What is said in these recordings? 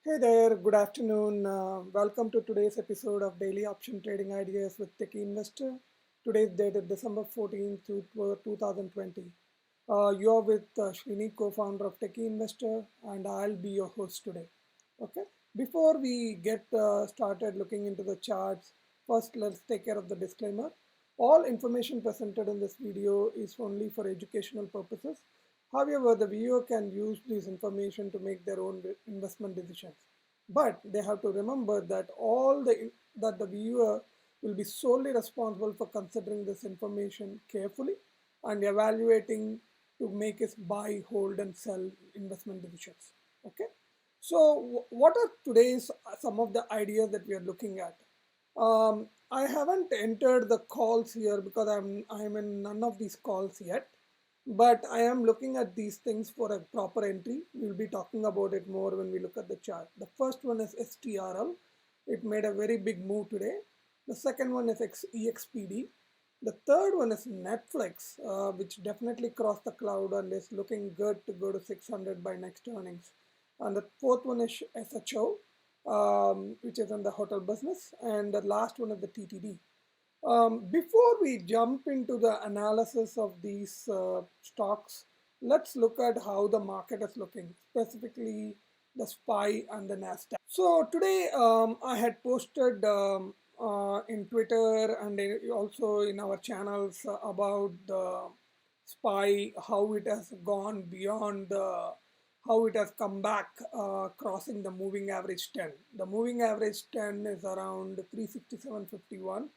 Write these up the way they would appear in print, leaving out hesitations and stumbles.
Hey there, good afternoon. Welcome to today's episode of Daily Option Trading Ideas with Techie Investor. Today's date is December 14th, 2020. You're with Srini, co-founder of Techie Investor, and I'll be your host today. Okay. Before we get started looking into the charts, first let's take care of the disclaimer. All information presented in this video is only for educational purposes. However, the viewer can use this information to make their own investment decisions. But they have to remember that that the viewer will be solely responsible for considering this information carefully and evaluating to make his buy, hold, and sell investment decisions. Okay. So, what are today's some of the ideas that we are looking at? I haven't entered the calls here because I'm in none of these calls yet, but I am looking at these things for a proper entry. We'll be talking about it more when we look at the chart. The first one is STRL. It made a very big move today. The second one is EXPD. The third one is Netflix, which definitely crossed the cloud and is looking good to go to 600 by next earnings. And the fourth one is SHO, which is in the hotel business. And the last one is the TTD. Before we jump into the analysis of these stocks, let's look at how the market is looking, specifically the SPY and the NASDAQ. So today I had posted in Twitter and also in our channels about the SPY, how it has gone beyond how it has come back, crossing the moving average 10. The moving average 10 is around 367.51,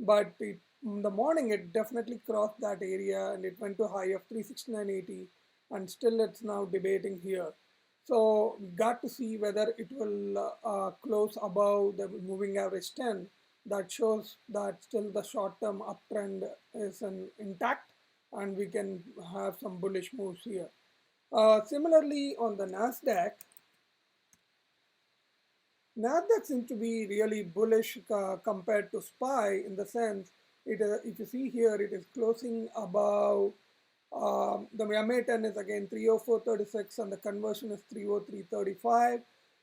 but in the morning it definitely crossed that area and it went to a high of 369.80, and still it's now debating here. So we got to see whether it will close above the moving average 10. That shows that still the short-term uptrend is intact and we can have some bullish moves here. Similarly, on the NASDAQ seems to be really bullish compared to SPY in the sense if you see here, it is closing above the MA 10 is again 304.36 and the conversion is 303.35.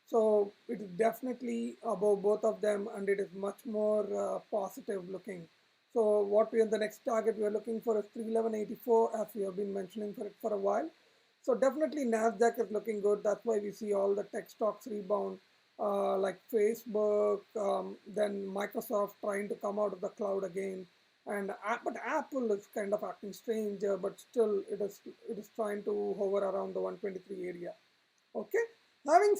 So it is definitely above both of them and it is much more positive looking. So what we are the next target we are looking for is 311.84, as we have been mentioning for it for a while. So definitely NASDAQ is looking good. That's why we see all the tech stocks rebound, like Facebook, then Microsoft trying to come out of the cloud again, and but Apple is kind of acting strange, but still it is trying to hover around the 123 area. Okay, having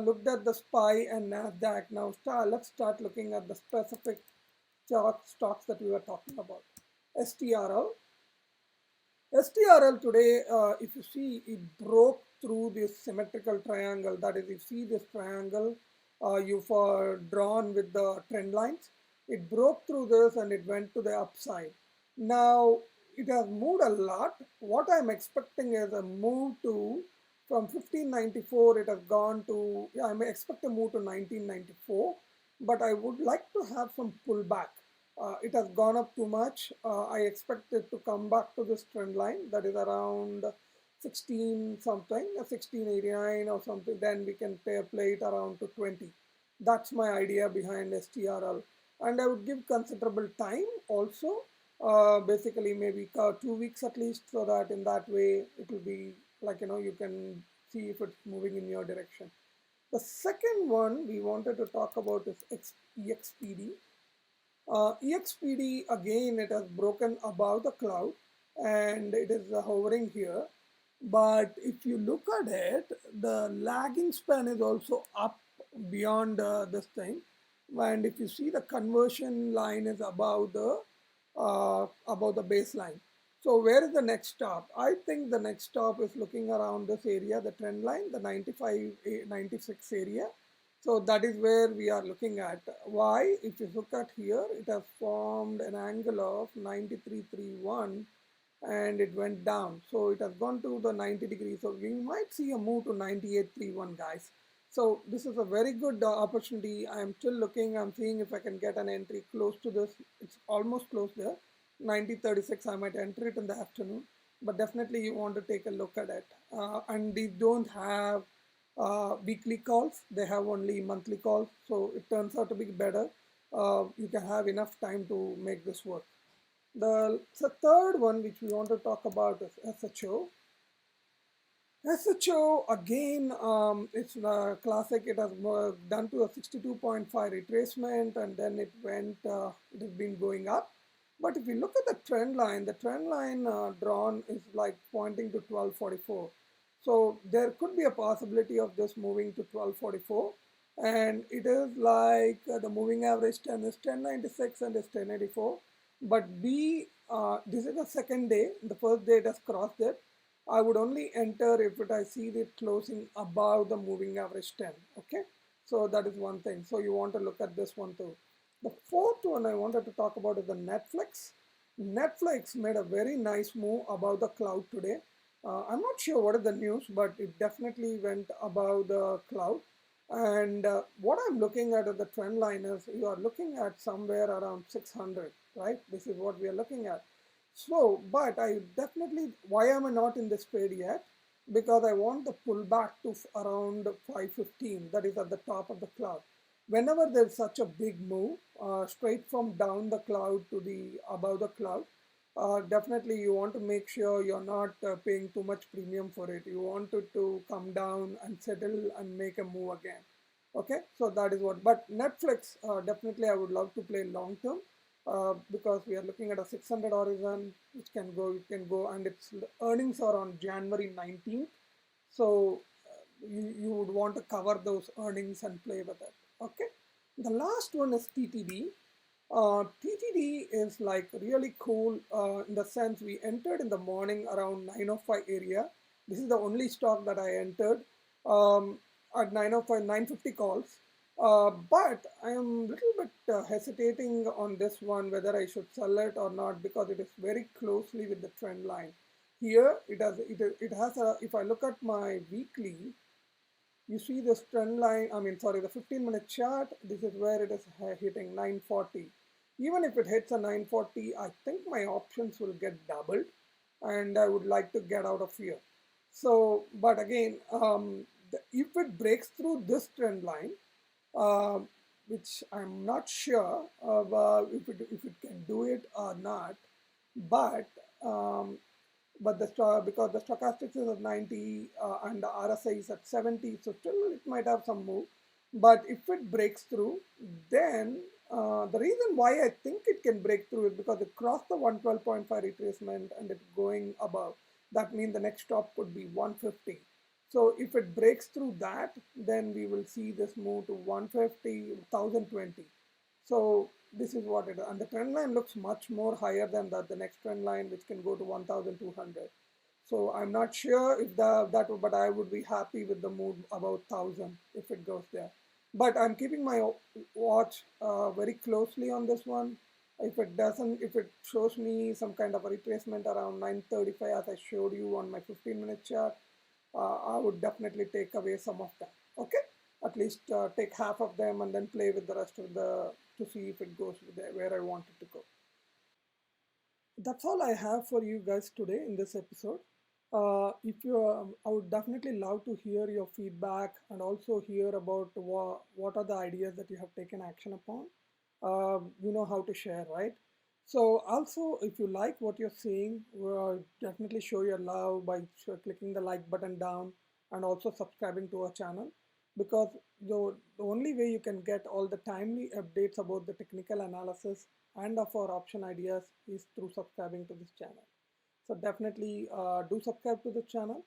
looked at the SPY and Nasdaq, now let's start looking at the specific stocks that we were talking about. STRL. STRL today, if you see, it broke through this symmetrical triangle. That is, you see this triangle, you've drawn with the trend lines. It broke through this and it went to the upside. Now, it has moved a lot. What I'm expecting is a move to, from 1594, it has gone to, I expect a move to 1994, but I would like to have some pullback. It has gone up too much. I expect it to come back to this trend line that is around 16 something, 1689 or something. Then we can play it around to 20. That's my idea behind STRL. And I would give considerable time also, basically maybe 2 weeks at least, so that in that way it will be like, you can see if it's moving in your direction. The second one we wanted to talk about is EXPD. EXPD, again, it has broken above the cloud and it is hovering here. But if you look at it, the lagging span is also up beyond this thing. And if you see, the conversion line is above the baseline. So where is the next stop? I think the next stop is looking around this area, the trend line, the 95, 96 area. So that is where we are looking at. Why? If you look at here, it has formed an angle of 93.31 and it went down. So it has gone to the 90 degrees. So we might see a move to 98.31, guys. So this is a very good opportunity. I am still looking. I'm seeing if I can get an entry close to this. It's almost close there. 90.36. I might enter it in the afternoon. But definitely you want to take a look at it. And these don't have weekly calls. They have only monthly calls, so it turns out to be better. You can have enough time to make this work. The third one which we want to talk about is SHO. SHO again, it's classic. It has done to a 62.5 retracement, and then it has been going up. But if you look at the trend line drawn is like pointing to 1244. So there could be a possibility of this moving to 1244. And it is like the moving average 10 is 1096 and is 1084. But this is the second day. The first day it has crossed it. I would only enter if I see it closing above the moving average 10. Okay, so that is one thing. So you want to look at this one too. The fourth one I wanted to talk about is the Netflix. Netflix made a very nice move above the cloud today. I'm not sure what is the news, but it definitely went above the cloud. And what I'm looking at the trend line is you are looking at somewhere around 600, right? This is what we are looking at. So, but I definitely, why am I not in this trade yet? Because I want the pullback to around 515, that is at the top of the cloud. Whenever there's such a big move, straight from down the cloud to the above the cloud, definitely you want to make sure you're not paying too much premium for it. You want it to come down and settle and make a move again. Okay, so that is what. But Netflix, definitely I would love to play long term because we are looking at a 600 horizon, which can go, and its earnings are on January 19th. So you would want to cover those earnings and play with it. Okay. The last one is TTD. TTD is like really cool in the sense we entered in the morning around 9:05 area. This is the only stock that I entered at 9:05, 9:50 calls. But I am a little bit hesitating on this one whether I should sell it or not because it is very closely with the trend line. Here it has a, if I look at my weekly, you see this trend line, I mean, sorry, the 15-minute chart, this is where it is hitting 940. Even if it hits a 940, I think my options will get doubled and I would like to get out of here. So, but again, if it breaks through this trend line, uh, which I'm not sure of, if it can do it or not, but um, because the stochastics is at 90 and the RSI is at 70, so still it might have some move. But if it breaks through, then the reason why I think it can break through is because it crossed the 112.5 retracement and it's going above. That means the next stop could be 150. So if it breaks through that, then we will see this move to 150, 1020. So this is what it is. And the trend line looks much more higher than the next trend line, which can go to 1200. So I'm not sure if but I would be happy with the move about 1000 if it goes there. But I'm keeping my watch very closely on this one. If it doesn't, if it shows me some kind of a retracement around 935, as I showed you on my 15-minute chart, I would definitely take away some of them. Okay, at least take half of them and then play with the rest of the to see if it goes where I want it to go. That's all I have for you guys today in this episode. If you, I would definitely love to hear your feedback and also hear about what are the ideas that you have taken action upon. You know how to share, right? So also, if you like what you're seeing, definitely show your love by clicking the like button down and also subscribing to our channel because the only way you can get all the timely updates about the technical analysis and of our option ideas is through subscribing to this channel. So definitely do subscribe to the channel